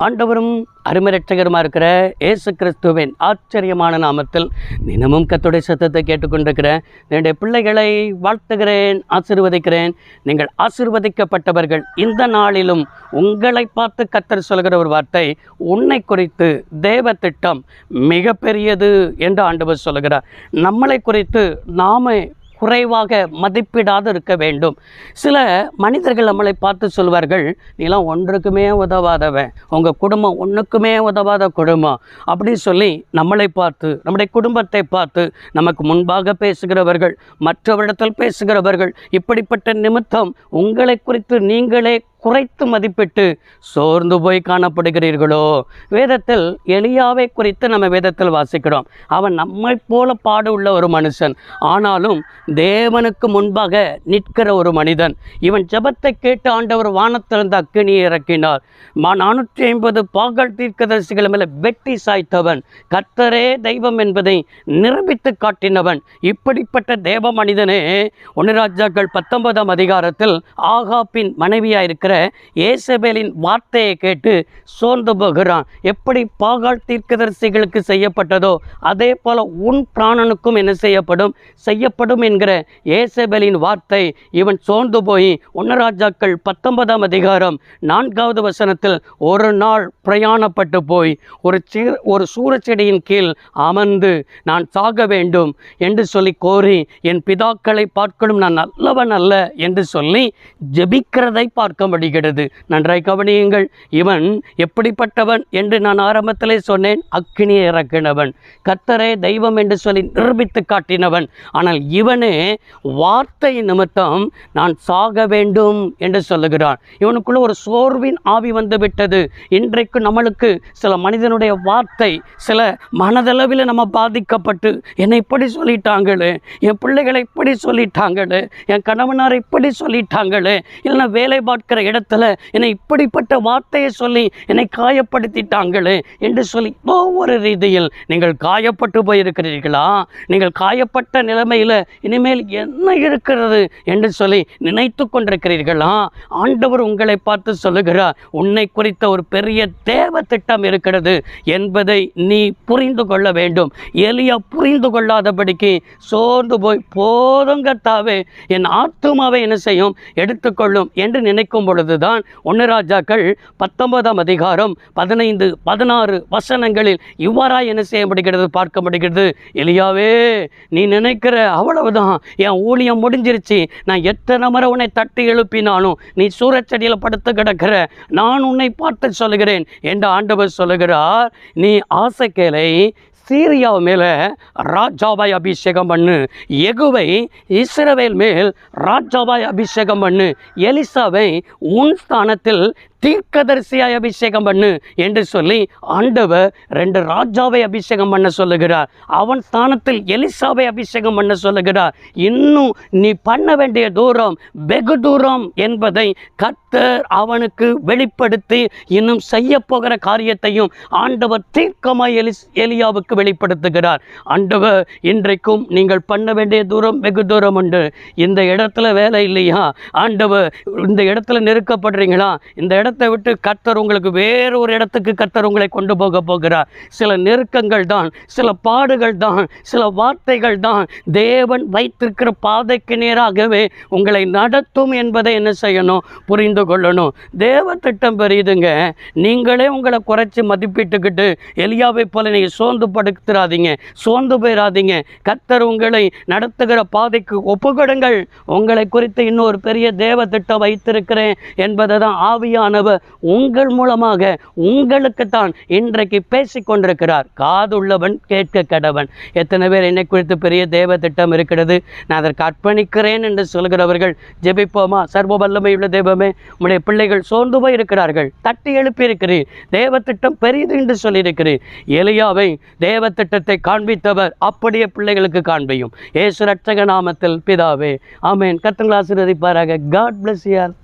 ஆண்டவரும் அருமரட்சகருமாக இருக்கிற இயேசு கிறிஸ்துவின் ஆச்சரியமான நாமத்தில் தினமும் கர்த்தருடைய சத்தத்தை கேட்டுக்கொண்டிருக்கிறேன். என்னுடைய பிள்ளைகளை வாழ்த்துகிறேன், ஆசீர்வதிக்கிறேன். நீங்கள் ஆசீர்வதிக்கப்பட்டவர்கள். இந்த நாளிலும் உங்களை பார்த்து கர்த்தர் சொல்கிற ஒரு வார்த்தை, உன்னை குறித்து தேவ திட்டம் மிகப்பெரியது என்று ஆண்டவர் சொல்கிறார். நம்மளை குறித்து நாம குறைவாக மதிப்பிடாது இருக்க வேண்டும். சில மனிதர்கள் நம்மளை பார்த்து சொல்வார்கள், நீலாம் ஒன்றுக்குமே உதவாதவன், உங்கள் குடும்பம் ஒன்றுக்குமே உதவாத குடும்பம் அப்படின்னு சொல்லி நம்மளை பார்த்து, நம்முடைய குடும்பத்தை பார்த்து நமக்கு முன்பாக பேசுகிறவர்கள், மற்றவரிடத்தில் பேசுகிறவர்கள், இப்படிப்பட்ட நிமித்தம் உங்களை குறித்து நீங்களே குறைத்து மதிப்பிட்டு சோர்ந்து போய் காணப்படுகிறீர்களோ? வேதத்தில் எலியாவை குறித்து நம்ம வேதத்தில் வாசிக்கிறோம். அவன் நம்மை போல பாடு உள்ள ஒரு மனுஷன், ஆனாலும் தேவனுக்கு முன்பாக நிற்கிற ஒரு மனிதன். இவன் ஜெபத்தை கேட்டு ஆண்டவர் வானத்திலிருந்து அக்கினியை இறக்கினார். 450 பாகால் தீர்க்கதரிசிகள் மேலே வெட்டி சாய்த்தவன், கர்த்தரே தெய்வம் என்பதை நிரூபித்து காட்டினவன். இப்படிப்பட்ட தேவ மனிதனே 1 ராஜாக்கள் 19ஆம் அதிகாரத்தில் ஆகாபின் மனைவியாக இருக்கிற ஏசபேலின் வார்த்தையை கேட்டு சோர்ந்து போகிறான். எப்படி பாகால் தீர்க்கதரிசிகளுக்கு செய்யப்பட்டதோ அதே போல உன் பிராணனுக்கும் என்ன செய்யப்படும் என்கிற ஏசபேலின் வார்த்தை இவன் சோர்ந்து போய் 1 ராஜாக்கள் 19ஆம் அதிகாரம் 4வது வசனத்தில், ஒரு நாள் பிரயாணப்பட்டு போய் ஒரு சூரச்செடியின் கீழ் அமர்ந்து நான் சாக வேண்டும் என்று சொல்லி கோரி, என் பிதாக்களை பார்க்கணும் நான் நல்லவன் அல்ல என்று சொல்லி ஜெபிக்கிறதை பார்க்க முடிகிறது. நன்றாய் கவனியுங்கள். இவன் எப்படிப்பட்டவன் என்று நான் ஆரம்பத்திலே சொன்னேன். அக்கினியை இறக்கினவன், கர்த்தரே தெய்வம் என்று சொல்லி நிரூபித்து காட்டினவன். ஆனால் இவனே வார்த்தை நிமித்தம் நான் சாக வேண்டும் என்று சொல்லுகிறான். இவனுக்குள்ள ஒரு சோர்வின் ஆவி வந்து விட்டது. இன்றைக்கு நம்மளுக்கு சில மனிதனுடைய வார்த்தை, சில மனதளவில் நம்ம பாதிக்கப்பட்டு, என்னை இப்படி சொல்லிட்டாங்களே, என் பிள்ளைகளை இப்படி சொல்லிட்டாங்களே, என் கணவனாரை இப்படி சொல்லிட்டாங்களே, இல்லைன்னா வேலை பார்க்கிற இடத்துல என்னை இப்படிப்பட்ட வார்த்தையை சொல்லி என்னை காயப்படுத்திட்டாங்களே என்று சொல்லி ஒவ்வொரு ரீதியில் நீங்கள் காயப்பட்டு போயிருக்கிறீர்களா? நீங்கள் காயப்பட்ட நிலைமையில் இனிமேல் என்ன இருக்கிறது என்று சொல்லி நினைத்து கொண்டிருக்கிறீர்களா? ஆண்டவர் உங்களை பார்த்து சொல்லுகிறார், உன்னை குறித்த ஒரு பெரிய தேவ திட்டம் இருக்கிறது என்பதை நீ புரிந்து கொள்ள வேண்டும். எலியா புரிந்து கொள்ளாதபடிக்கு சோர்ந்து போய், போதுங்கத்தாவே என் ஆத்துமாவை என்ன செய்யும், எடுத்துக்கொள்ளும் என்று நினைக்கும் பொழுதுதான் 1 ராஜாக்கள் 19ஆம் அதிகாரம் 15, 16 வசனங்களில் இவ்வாறாய் என்ன செய்ய முடிகிறது, பார்க்க முடிகிறது. எலியாவே, நீ நினைக்கிற அவ்வளவுதான், என் ஊழியம் முடிஞ்சிருச்சு, நான் எத்தனை முறை உன்னை தட்டி எழுப்பினாலும் நீ சூரச்செடியில் படுத்து கிடக்கிற, நான் உன்னை பார்த்து சொல்லுகிறேன் என்று ஆண்டவர் சொல்லுகிறார். நீ ஆசகேலை சீரியா மேலே ராஜாவாய் அபிஷேகம் பண்ணு, யெகூவை இஸ்ரவேல் மேல் ராஜாவாய் அபிஷேகம் பண்ணு, எலிசாவை உன் ஸ்தானத்தில் தீர்க்கதரிசியாய் அபிஷேகம் பண்ணு என்று சொல்லி ஆண்டவர் 2 ராஜாவை அபிஷேகம் பண்ண சொல்லுகிறார். அவன் ஸ்தானத்தில் எலிசாவை அபிஷேகம் பண்ண சொல்லுகிறார். இன்னும் நீ பண்ண வேண்டிய தூரம் வெகு தூரம் என்பதை கர்த்தர் அவனுக்கு வெளிப்படுத்தி இன்னும் செய்ய போகிற காரியத்தையும் ஆண்டவர் தீர்க்கமாய் எலியாவுக்கு வெளிப்படுத்துகிறார். ஆண்டவர், இன்றைக்கும் நீங்கள் பண்ண வேண்டிய தூரம் வெகு தூரம் உண்டு. இந்த இடத்துல வேலை இல்லையா ஆண்டவர், இந்த இடத்துல நெருக்கப்படுறீங்களா, இந்த இடத்தை விட்டு கர்த்தர் உங்களுக்கு வேறு ஒரு இடத்துக்கு கர்த்தர் உங்களை கொண்டு போகிறார். சில நெருக்கங்கள் தான், சில பாடுகள் தான், சில வார்த்தைகள் தான் தேவன் வைத்திருக்கிற பாதைக்கு நேராகவே உங்களை நடத்தும் என்பதை என்ன செய்யணும், புரிந்து கொள்ளணும். தேவ திட்டம் பெரியதுங்க. நீங்களே உங்களை குறைச்சி மதிப்பிட்டுக்கிட்டு எலியாவை போல நீங்கள் சோர்ந்து படுத்துறாதீங்க, சோர்ந்து போயிடாதீங்க. கர்த்தர் உங்களை நடத்துகிற பாதைக்கு ஒப்புக்கொடுங்கள். உங்களை குறித்து இன்னொரு பெரிய தேவ திட்டம் வைத்திருக்கிறேன் என்பதை தான் ஆவியானவர் உங்கள் மூலமாக உங்களுக்குத்தான் இன்றைக்கு பேசிக் கொண்டிருக்கிறார். காதுள்ளவன் கேட்க கடவன். எத்தனை பேர் என்னை குறித்து பெரிய தேவ திட்டம் இருக்கிறது, நான் அதற்கு அர்ப்பணிக்கிறேன் என்று சொல்கிறவர்கள் ஜெபிப்போமா? சர்வ வல்லமையுள்ள தெய்வமே, உம்முடைய பிள்ளைகள் சோர்ந்து போய் இருக்கிறார்கள், தட்டி எழுப்பி இருக்கிறீர், தேவ திட்டம் பெரியது என்று சொல்லியிருக்கிறீர். எலியாவை தேவ திட்டத்தை காண்பித்தவர் அப்படியே பிள்ளைகளுக்கு காண்பியும். இயேசு ரட்சக நாமத்தில் பிதாவே, ஆமென். கர்த்தர் ஆசீர்வதிப்பாராக. God bless you all.